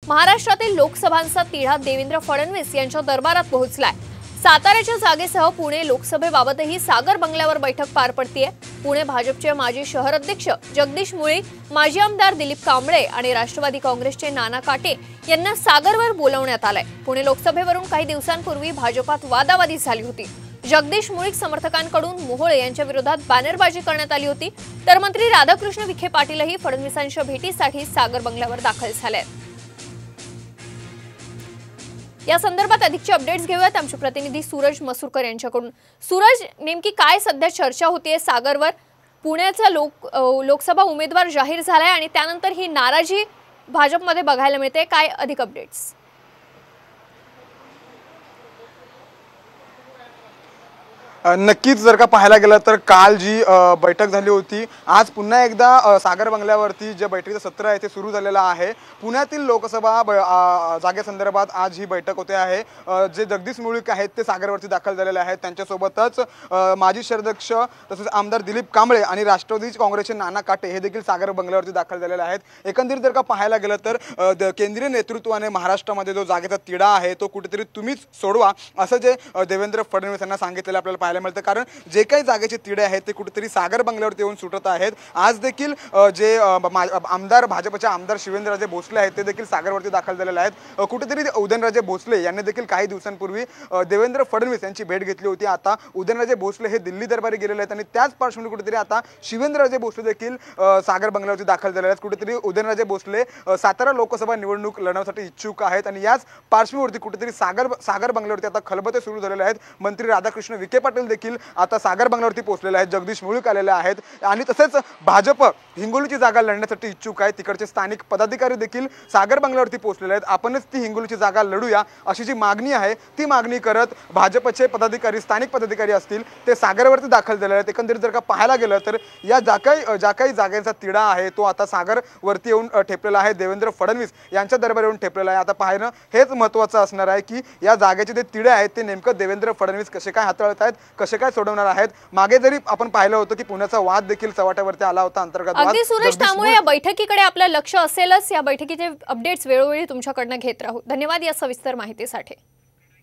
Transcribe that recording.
महाराष्ट्रातील लोकसभांचा तिढा देवेंद्र फडणवीस यांच्या दरबारात पोहोचलाय। साताऱ्याच्या जागेसह पुणे लोकसभेबाबतही सागर बंगल्यावर बैठक पार पडतीये। पुणे भाजपचे माजी शहर अध्यक्ष जगदीश मुळीक, माजी आमदार दिलीप कांबळे आणि राष्ट्रवादी काँग्रेसचे नाना काटे यांना सागरवर बोलावण्यात आलंय। पुणे लोकसभेवरून काही दिवसांपूर्वी भाजपात वादावादी झाली होती। जगदीश मुळीक समर्थकांकडून मोहोळ यांच्या विरोधात बॅनरबाजी करण्यात आली होती, तर मंत्री राधाकृष्ण विखे पाटीलही फडणवीसांच्या भेटीसाठी सागर बंगल्यावर दाखल झाले। या संदर्भात अधिकचे अपडेट्स घेऊयात आमचे प्रतिनिधी सूरज मसूरकर यांच्याकडून। सूरज, नेमकी काय सध्या चर्चा होतीये सागरवर? पुण्याचा लोकसभा उमेदवार जाहीर झालाय आणि त्यानंतर ही नाराजी भाजपमध्ये बघायला मिळते, काय अधिक अपडेट्स? नक्कीच जर का पाहायला गेलं तर काल जी बैठक झाली होती, आज पुन्हा एकदा सागर बंगल्यावरती जे बैठकीचं सत्र आहे ते सुरू झालेलं आहे। पुण्यातील लोकसभा जागेसंदर्भात आज ही बैठक होते आहे। जे जगदीश मुळीक आहेत ते सागरवरती दाखल झालेले आहेत। त्यांच्यासोबतच माजी शहराध्यक्ष तसेच आमदार दिलीप कांबळे आणि राष्ट्रवादी काँग्रेसचे नाना काटे हे देखील सागर बंगल्यावरती दाखल झालेले आहेत। एकंदरीत जर का पाहायला गेलं तर केंद्रीय नेतृत्वाने महाराष्ट्रामध्ये जो जागेचा तिढा आहे तो कुठेतरी तुम्हीच सोडवा असं जे देवेंद्र फडणवीस यांना सांगितलेलं आपल्याला पाहायला मिळतं। कारण जे काही जागेचे तिढे आहेत ते कुठेतरी सागर बंगल्यावरती येऊन सुटत आहेत। आज देखील जे आमदार भाजपचे आमदार शिवेंद्रराजे भोसले आहेत ते देखील सागरवरती दाखल झालेले आहेत। कुठेतरी उदयनराजे भोसले यांनी देखील काही दिवसांपूर्वी देवेंद्र फडणवीस यांची भेट घेतली होती। आता उदयनराजे भोसले हे दिल्ली दरबारी गेलेले आहेत आणि त्याच पार्श्वभूमीवर कुठेतरी आता शिवेंद्रराजे भोसले देखील सागर बंगल्यावरती दाखल झालेले आहेत। कुठेतरी उदयनराजे भोसले सातारा लोकसभा निवडणूक लढवण्यासाठी इच्छुक आहेत आणि याच पार्श्वभूमीवरती कुठेतरी सागर बंगल्यावरती आता खलबते सुरू झालेले आहेत। मंत्री राधाकृष्ण विखे पाटील देखील आता सागर बंगल्यावरती पोहोचलेले आहेत। जगदीश मुळीक आलेले आहेत आणि तसेच भाजप हिंगोलीची जागा लढण्यासाठी इच्छुक आहे। तिकडचे स्थानिक पदाधिकारी देखील सागर बंगल्यावरती पोहोचलेले आहेत। आपणच ती हिंगोलीची जागा लढूया अशी जी मागणी आहे ती मागणी करत भाजपचे पदाधिकारी स्थानिक पदाधिकारी असतील ते सागरवरती दाखल झालेले आहेत। एकंदरीत जर का पाहायला गेलं तर या ज्या काही जागेचा तिढा आहे तो आता सागरवरती येऊन ठेपलेला आहे। देवेंद्र फडणवीस यांच्या दरबार येऊन ठेपलेला आहे। आता पाहणं हेच महत्त्वाचं असणार आहे की या जागेचे जे तिढे आहेत ते नेमकं देवेंद्र फडणवीस कसे काय हाताळत आहेत, कसे काय सोडवणार आहेत। मागे जरी आपण पाहिलं होतं की पुण्याचा वाद देखील चव्हाट्यावरती आला होता, अंतर्गत वाद। अगदी सूरज, त्यामुळे या बैठकीकडे आपलं लक्ष असेलच। या बैठकीचे अपडेट्स वेळोवेळी तुमच्याकडनं घेत राहू। धन्यवाद या सविस्तर माहितीसाठी।